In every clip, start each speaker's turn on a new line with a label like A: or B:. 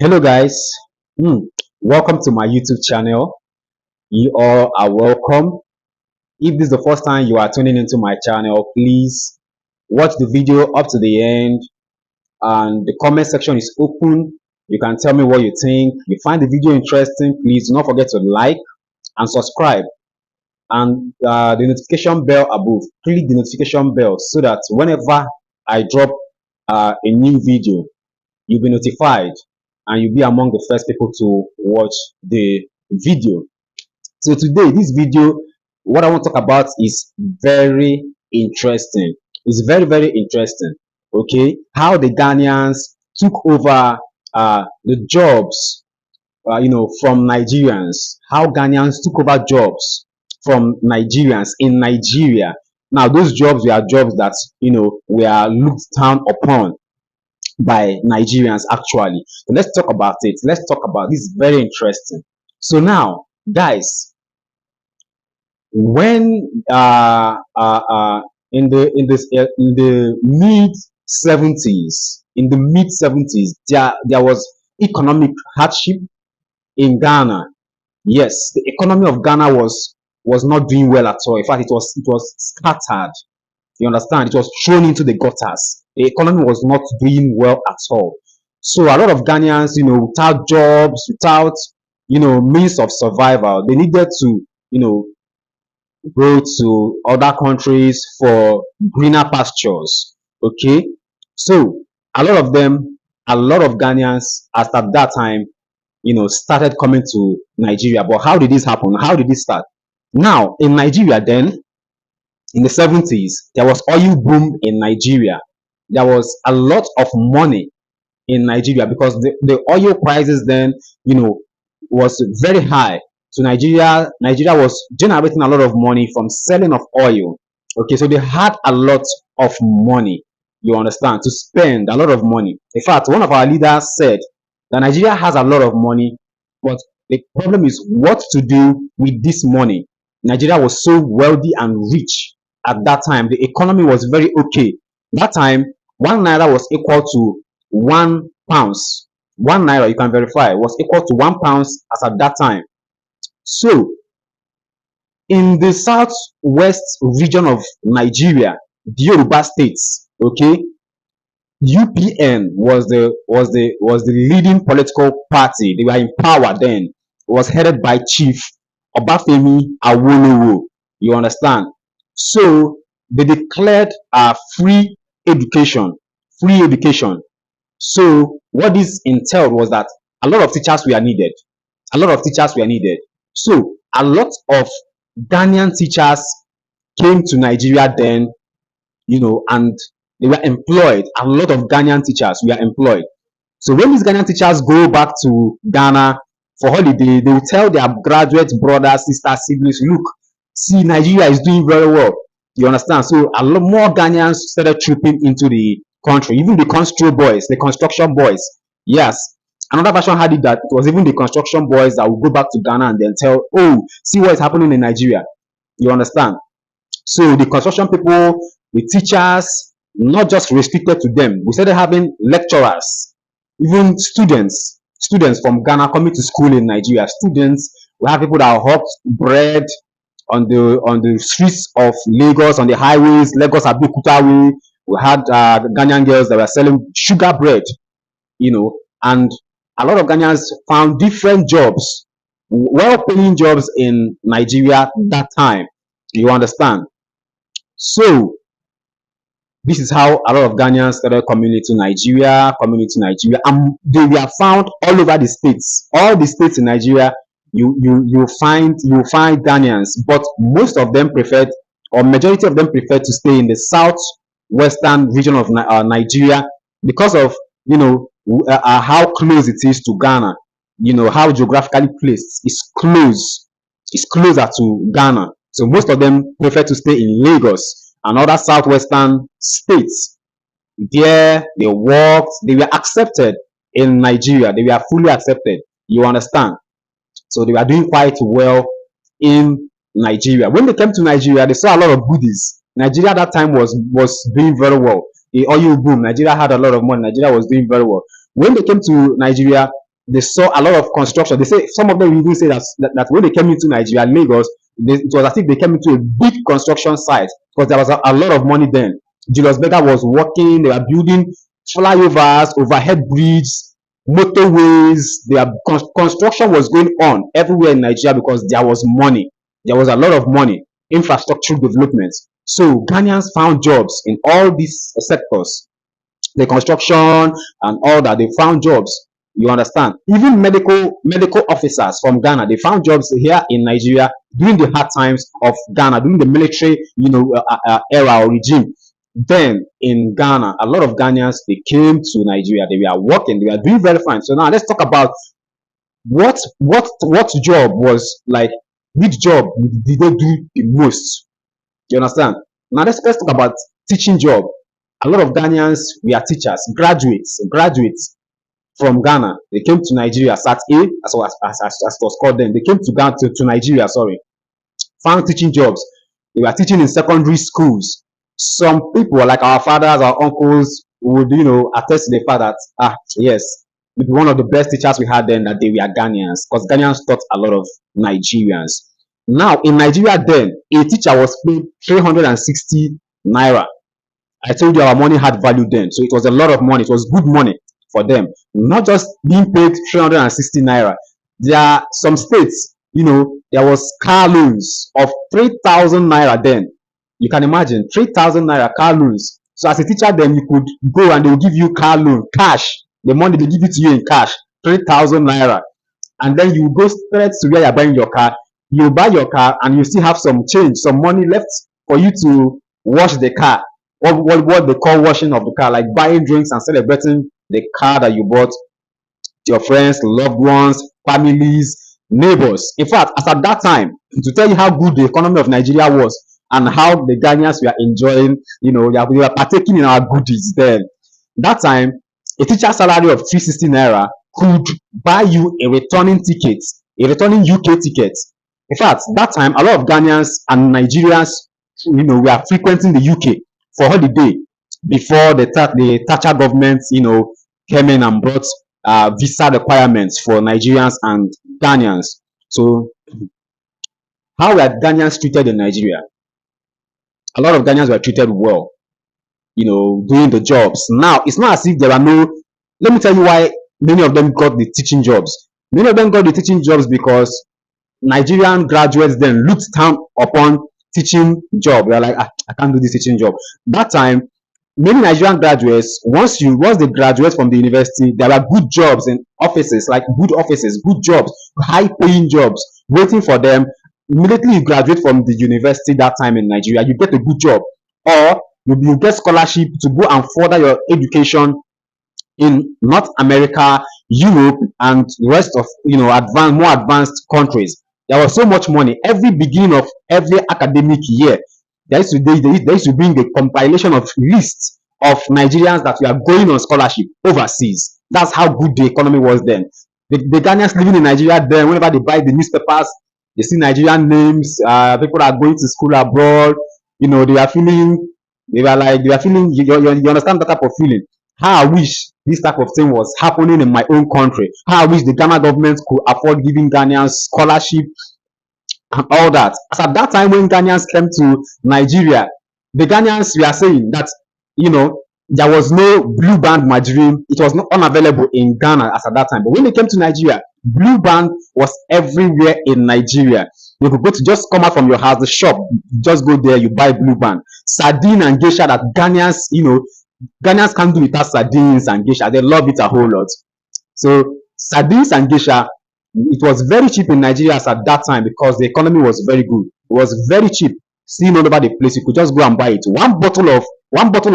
A: Hello guys. Hmm. Welcome to my YouTube channel. You all are welcome. If this is the first time you are tuning into my channel, please watch the video up to the end, and the comment section is open. You can tell me what you think. If you find the video interesting, please do not forget to like and subscribe, and the notification bell above. Click the notification bell so that whenever I drop a new video, you'll be notified and you'll be among the first people to watch the video. So today, this video, what I want to talk about is very interesting. It's very interesting. Okay, how the Ghanaians took over the jobs, from Nigerians. How Ghanaians took over jobs from Nigerians in Nigeria. Now, those jobs were jobs that were looked down upon by Nigerians actually. So let's talk about it. Let's talk about this. Is very interesting. So now, guys, when in the mid 70s, there was economic hardship in Ghana. Yes, the economy of Ghana was not doing well at all. In fact, it was scattered. You understand? It was thrown into the gutters. The economy was not doing well at all. So a lot of Ghanaians, without jobs, without, means of survival, they needed to, go to other countries for greener pastures. Okay. So a lot of them, a lot of Ghanaians, as at that time, started coming to Nigeria. But how did this happen? How did this start? Now, in Nigeria, then, in the 70s, there was oil boom in Nigeria. There was a lot of money in Nigeria because the oil prices then, was very high. So Nigeria was generating a lot of money from selling of oil. Okay, so they had a lot of money, you understand, to spend a lot of money. In fact, one of our leaders said that Nigeria has a lot of money, but the problem is what to do with this money. Nigeria was so wealthy and rich at that time. The economy was very okay. That time, 1 naira was equal to £1. 1 naira, you can verify, was equal to £1 as at that time. So, in the southwest region of Nigeria, the Yoruba states, okay, UPN was the leading political party. They were in power then. It was headed by Chief Obafemi Awolowo. You understand? So they declared free education. Free education. So what this entailed was that a lot of teachers were needed. A lot of teachers were needed. So a lot of Ghanaian teachers came to Nigeria then, and they were employed. A lot of Ghanaian teachers were employed. So when these Ghanaian teachers go back to Ghana for holiday, they will tell their graduate brothers, sisters, siblings, look, see, Nigeria is doing very well. You understand? So a lot more Ghanaians started trooping into the country, even the construction boys, the construction boys. Yes. Another version had it that it was even the construction boys that would go back to Ghana and then tell, oh, see what is happening in Nigeria. You understand? So the construction people, the teachers, not just restricted to them. We started having lecturers, even students from Ghana coming to school in Nigeria. Students, we have people that hawk bread on the streets of Lagos, on the highways, Lagos Abeokuta way. We had Ghanaian girls that were selling sugar bread, and a lot of Ghanaians found different jobs, well-paying jobs in Nigeria that time. You understand? So this is how a lot of Ghanaians started coming to Nigeria, and they were found all over the states. All the states in Nigeria, you find Ghanaians, but most of them preferred, or majority of them preferred to stay in the southwestern region of Nigeria because of how close it is to Ghana. How geographically placed. It's close. It's closer to Ghana. So most of them prefer to stay in Lagos and other southwestern states. There they worked, they were accepted in Nigeria, they were fully accepted. You understand? So they were doing quite well in Nigeria. When they came to Nigeria, they saw a lot of goodies. Nigeria at that time was doing very well. The oil boom, Nigeria had a lot of money, Nigeria was doing very well. When they came to Nigeria, They saw a lot of construction. They say some of them even say that when they came into Nigeria, Lagos, it was as if they came into a big construction site because there was a lot of money then. Julius Berger was working. They were building flyovers, overhead bridges, motorways. Their construction was going on everywhere in Nigeria because there was money. There was a lot of money, infrastructure development. So Ghanaians found jobs in all these sectors, the construction and all that. They found jobs. You understand? Even medical officers from Ghana, they found jobs here in Nigeria during the hard times of Ghana, during the military, era or regime. Then in Ghana, a lot of Ghanaians they came to Nigeria. They were working. They were doing very fine. So now let's talk about what job was like. Which job did they do the most? You understand? Now let's talk about teaching job. A lot of Ghanaians were teachers, graduates from Ghana. They came to Nigeria, SAT A, as it was called then. They came to Ghana to Nigeria, sorry, found teaching jobs. They were teaching in secondary schools. Some people, like our fathers, our uncles, would attest to the fact that yes, maybe one of the best teachers we had then that they were Ghanaians, because Ghanaians taught a lot of Nigerians. Now in Nigeria then, a teacher was paid 360 naira. I told you our money had value then, so it was a lot of money. It was good money for them, not just being paid 360 naira. There are some states, there was car loans of 3,000 naira then. You can imagine 3,000 naira car loans. So as a teacher, then you could go and they will give you car loan, cash. The money they give it to you in cash, 3,000 naira, and then you go straight to where you're buying your car. You buy your car and you still have some change, some money left for you to wash the car. What they call washing of the car, like buying drinks and celebrating the car that you bought to your friends, loved ones, families, neighbors. In fact, as at that time, to tell you how good the economy of Nigeria was and how the Ghanaians were enjoying, we were partaking in our goodies then. That time, a teacher salary of 360 naira could buy you a returning ticket, a returning UK ticket. In fact, that time, a lot of Ghanaians and Nigerians, were frequenting the UK for holiday before the Thatcher government, came in and brought visa requirements for Nigerians and Ghanaians. So, how were Ghanaians treated in Nigeria? A lot of Ghanaians were treated well, doing the jobs. Now, it's not as if there are no. Let me tell you why many of them got the teaching jobs. Many of them got the teaching jobs because Nigerian graduates then looked down upon teaching job. They are like, I can't do this teaching job. That time, many Nigerian graduates, once they graduate from the university, there are good jobs in offices, like good offices, good jobs, high paying jobs waiting for them. Immediately you graduate from the university that time in Nigeria, you get a good job, or you get scholarship to go and further your education in North America, Europe, and the rest of more advanced countries. There was so much money. Every beginning of every academic year, they used to bring a compilation of lists of Nigerians that were going on scholarship overseas. That's how good the economy was then. The Ghanaians living in Nigeria then, whenever they buy the newspapers, they see Nigerian names. People are going to school abroad. They were feeling. They were feeling. You understand that type of feeling. How I wish this type of thing was happening in my own country. How I wish the Ghana government could afford giving Ghanaians scholarship and all that. As at that time when Ghanaians came to Nigeria, the Ghanaians were saying that, there was no blue band margarine. It was not unavailable in Ghana as at that time. But when they came to Nigeria, blue band was everywhere in Nigeria. You could go to just come out from your house, the shop, just go there, you buy blue band. Sardine and geisha that Ghanaians can't do without sardines and geisha. They love it a whole lot. So sardines and geisha, it was very cheap in Nigeria at that time because the economy was very good. It was very cheap. Seen all over the place. You could just go and buy it. One bottle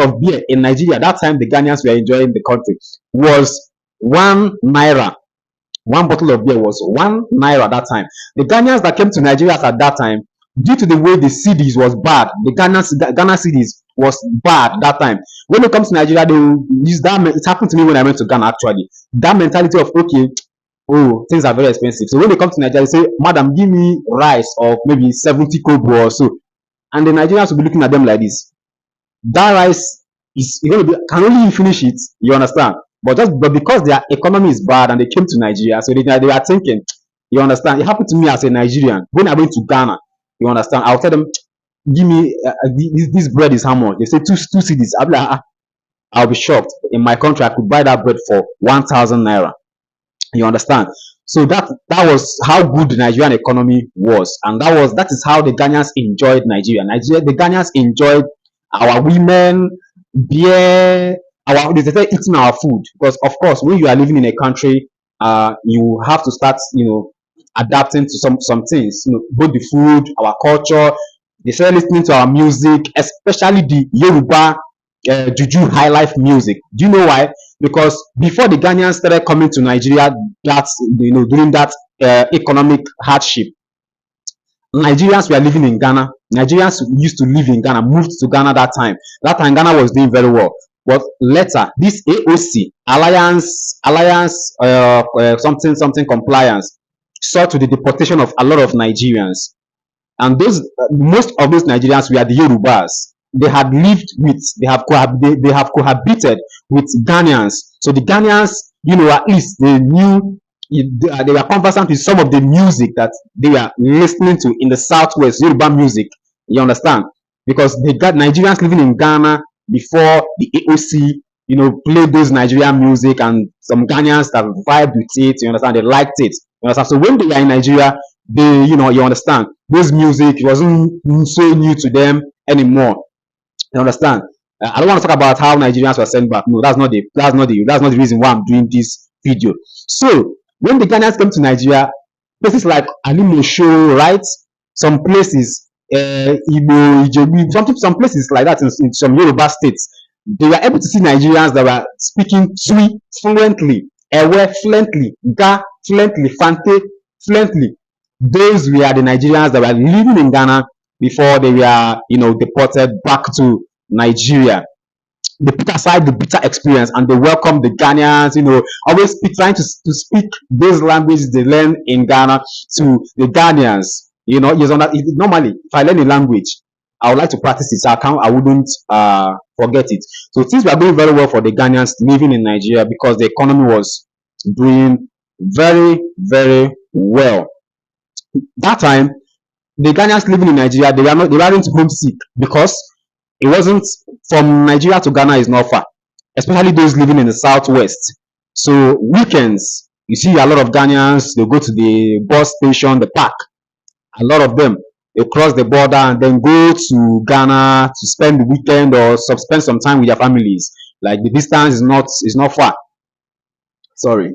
A: of beer in Nigeria, that time the Ghanaians were enjoying the country, was 1 naira. One bottle of beer was 1 naira that time. The Ghanaians that came to Nigeria at that time, due to the way the cedis was bad, the Ghana cedis was bad that time. When it comes to Nigeria, they will use that. It happened to me when I went to Ghana actually. That mentality of, okay, oh, things are very expensive. So when they come to Nigeria, they say, madam, give me rice of maybe 70 kobo or so. And the Nigerians will be looking at them like this. That rice is can only you finish it. You understand? but because their economy is bad and they came to Nigeria, so they are thinking, you understand? It happened to me as a Nigerian when I went to Ghana. You understand? I'll tell them, give me this bread is how much? They say two cedis. I'll be like, I'll be shocked. In my country, I could buy that bread for 1,000 naira. You understand? So that was how good the Nigerian economy was, and that is how the Ghanaians enjoyed Nigeria. The Ghanaians enjoyed our women, beer, they started eating our food, because of course when you are living in a country, you have to start, adapting to some things, both the food, our culture. They started listening to our music, especially the Yoruba juju high life music. Do you know why? Because before the Ghanaians started coming to Nigeria, that's during that economic hardship, Nigerians were living in Ghana. Nigerians used to live in Ghana, moved to Ghana that time. That time Ghana was doing very well. But later, this AOC, Alliance something compliance, saw to the deportation of a lot of Nigerians. And most of those Nigerians were the Yorubas. They had lived with, they have cohabited with Ghanaians. So the Ghanaians, at least they knew, they were conversant with some of the music that they were listening to in the southwest, Yoruba music. You understand? Because they got Nigerians living in Ghana before the AOC, played those Nigerian music, and some Ghanaians that vibed with it. You understand? They liked it. You understand? So when they were in Nigeria, they, you understand, those music wasn't so new to them anymore. You understand? I don't want to talk about how Nigerians were sent back. No, that's not the reason why I'm doing this video. So when the Ghanaians came to Nigeria, places like Alimosho, right? Some places, Igbo, Ijebu, some places like that in some Yoruba states, they were able to see Nigerians that were speaking Twi fluently, Ewe fluently, Ga fluently, Fante fluently. Those were the Nigerians that were living in Ghana before they were, deported back to Nigeria. They put aside the bitter experience and they welcome the Ghanaians, always trying to speak those languages they learn in Ghana to the Ghanaians. Normally, if I learn a language, I would like to practice it, so I wouldn't forget it. So things were going very well for the Ghanaians living in Nigeria because the economy was doing very, very well. That time, the Ghanaians living in Nigeria, they weren't homesick, because it wasn't, from Nigeria to Ghana is not far, especially those living in the southwest. So weekends, you see a lot of Ghanaians, they go to the bus station, the park. A lot of them, they cross the border and then go to Ghana to spend the weekend or spend some time with their families. Like, the distance is not far. Sorry.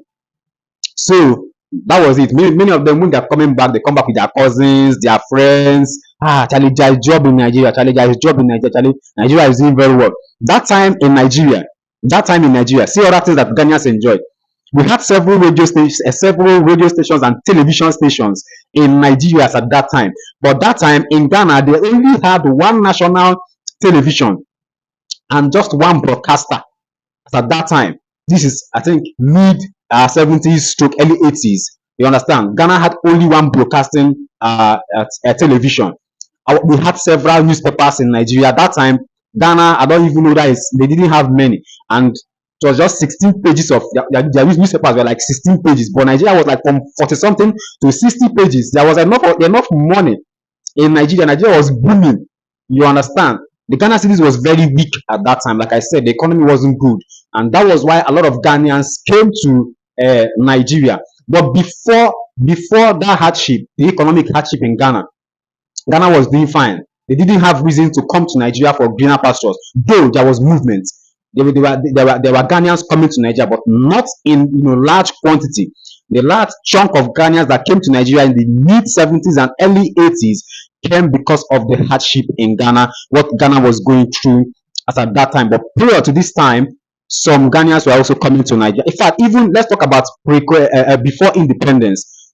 A: So that was it. Many of them, when they're coming back, they come back with their cousins, their friends. Charlie, there is job in Nigeria. Charlie, there is job in Nigeria. Charlie, Nigeria is doing very well. That time in Nigeria, see other things that Ghanaians enjoyed. We had several radio stations and television stations in Nigeria at that time. But that time in Ghana, they only had one national television and just one broadcaster at that time. This is, I think, mid 70s stroke early 80s. You understand? Ghana had only one broadcasting television. We had several newspapers in Nigeria. At that time, Ghana, I don't even know they didn't have many. And it was just 16 pages of their newspapers were like 16 pages. But Nigeria was like from 40 something to 60 pages. There was enough money in Nigeria. Nigeria was booming. You understand? The Ghana cities was very weak at that time. Like I said, the economy wasn't good. And that was why a lot of Ghanaians came to Nigeria. But before that hardship, the economic hardship in Ghana was doing fine. They didn't have reason to come to Nigeria for greener pastures, though there was movement. There were Ghanaians coming to Nigeria, but not in large quantity. The large chunk of Ghanaians that came to Nigeria in the mid 70s and early 80s came because of the hardship in Ghana, what Ghana was going through at that time. But prior to this time, some Ghanaians were also coming to Nigeria. In fact, even let's talk about before independence.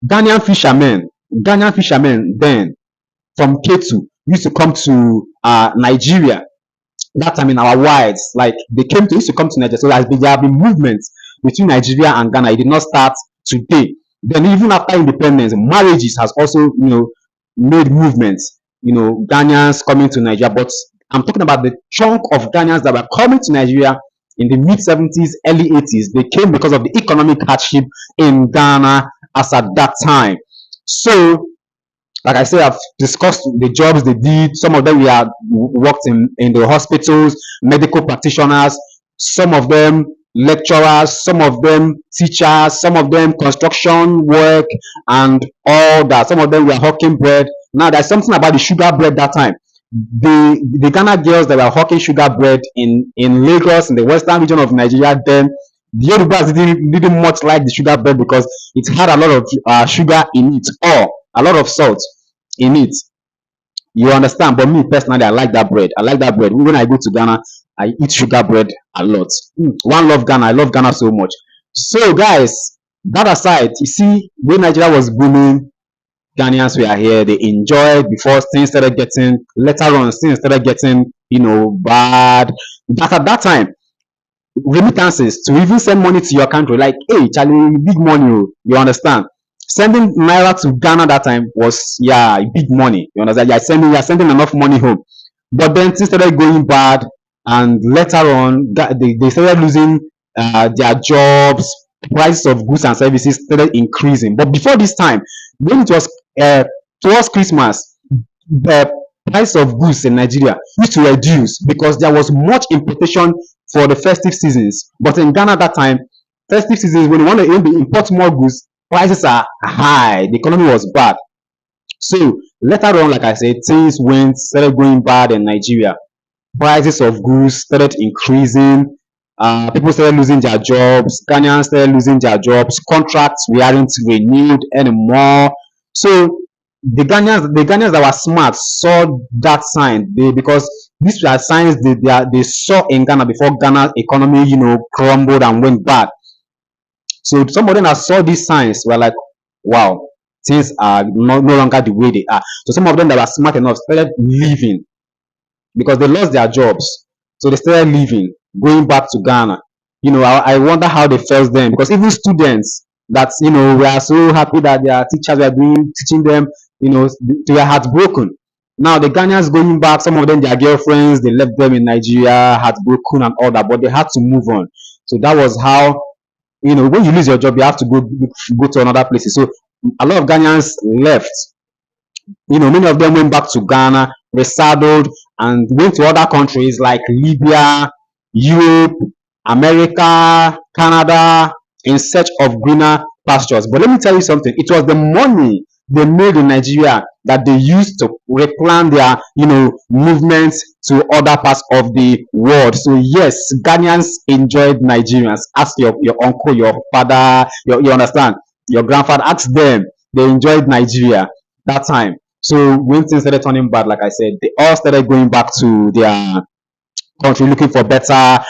A: Ghanaian fishermen then from Ketu used to come to Nigeria. That time in our wilds, like they used to come to Nigeria. So there have been movements between Nigeria and Ghana. It did not start today. Then even after independence, marriages has also made movements. Ghanaians coming to Nigeria, but I'm talking about the chunk of Ghanaians that were coming to Nigeria in the mid 70s, early 80s. They came because of the economic hardship in Ghana as at that time. So like I said, I've discussed the jobs they did. Some of them we are worked in the hospitals, medical practitioners, some of them lecturers, some of them teachers, some of them construction work and all that. Some of them were hawking bread. Now there's something about the sugar bread that time. The Ghana girls that were hawking sugar bread in Lagos, in the western region of Nigeria, then the Yorubas didn't much like the sugar bread because it had a lot of sugar in it, or a lot of salt in it. You understand? But me personally, I like that bread. I like that bread. When I go to Ghana, I eat sugar bread a lot. One love Ghana. I love Ghana so much. So guys, that aside, you see, when Nigeria was booming, Ghanaians were here. They enjoyed before things started getting, later on things started getting, bad. But at that time, remittances to even send money to your country, like, hey Charlie, big money, you understand? Sending naira to Ghana that time was, yeah, big money, you understand? You're sending enough money home. But then things started going bad, and later on they started losing their jobs. Prices of goods and services started increasing. But before this time, when it was towards Christmas, the price of goods in Nigeria used to reduce because there was much importation for the festive seasons. But in Ghana that time, festive seasons, when you want to import more goods, prices are high. The economy was bad. So later on, like I said, things started going bad in Nigeria. Prices of goods started increasing. People started losing their jobs. Ghanaians started losing their jobs. Contracts weren't renewed anymore. So the Ghanaians that were smart saw that sign. Because these were signs they saw in Ghana before Ghana's economy, crumbled and went bad. So some of them that saw these signs were like, wow, things are no longer the way they are. So some of them that were smart enough started leaving because they lost their jobs. So they started leaving, going back to Ghana. I wonder how they felt then, because even students that were so happy that their teachers were teaching them, they were heartbroken. Now the Ghanaians going back, some of them their girlfriends, they left them in Nigeria, heartbroken and all that, but they had to move on. So that was how, when you lose your job, you have to go to another place. So a lot of Ghanaians left. Many of them went back to Ghana, resettled, and went to other countries like Libya, Europe, America, Canada, in search of greener pastures. But let me tell you something. It was the money they made in Nigeria that they used to replan their, movements to other parts of the world. So yes, Ghanaians enjoyed Nigerians. Ask your uncle, your father, you understand, your grandfather. Ask them. They enjoyed Nigeria that time. So when things started turning bad, like I said, they all started going back to their country, looking for better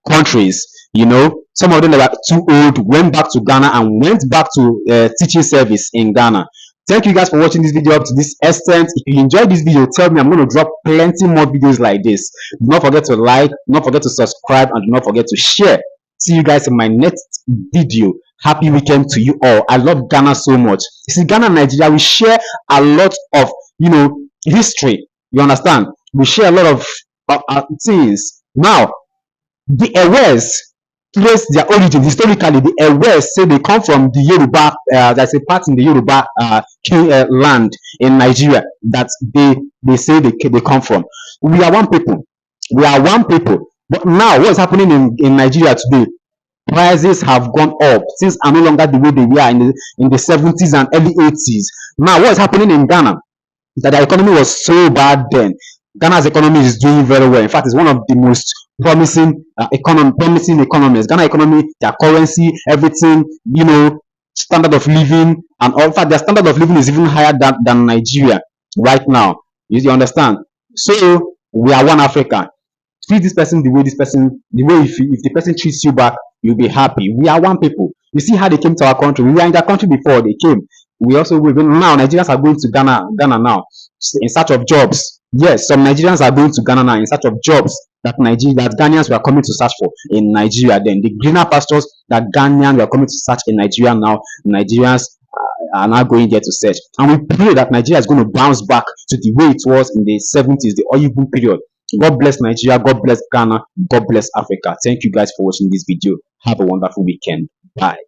A: countries. Some of them that were too old went back to Ghana and went back to teaching service in Ghana. Thank you guys for watching this video up to this extent. If you enjoyed this video, tell me. I'm going to drop plenty more videos like this. Do not forget to like, do not forget to subscribe, and do not forget to share. See you guys in my next video. Happy weekend to you all. I love Ghana so much. You see, Ghana and Nigeria, we share a lot of history. You understand? We share a lot of things. Now, the Ewes trace their origin historically. The Ewes say they come from the Yoruba. There's a part in the Yoruba land in Nigeria that they say they come from. We are one people. We are one people. But now, what is happening in Nigeria today? Prices have gone up. Things are no longer the way they were in the 70s and early 80s. Now, what is happening in Ghana? That the economy was so bad then. Ghana's economy is doing very well. In fact, it's one of the most promising economies. Ghana economy, their currency, everything, standard of living, and all. In fact, their standard of living is even higher than Nigeria right now. You understand? So we are one Africa. Treat this person the way if the person treats you back, you'll be happy. We are one people. You see how they came to our country. We were in their country before they came. We also will. Now Nigerians are going to Ghana now in search of jobs. Yes, some Nigerians are going to Ghana now in search of jobs that Ghanaians were coming to search for in Nigeria. Then the greener pastures that Ghanaians were coming to search in Nigeria now, Nigerians are now going there to search. And we pray that Nigeria is going to bounce back to the way it was in the 70s, the oil boom period. God bless Nigeria. God bless Ghana. God bless Africa. Thank you guys for watching this video. Have a wonderful weekend. Bye.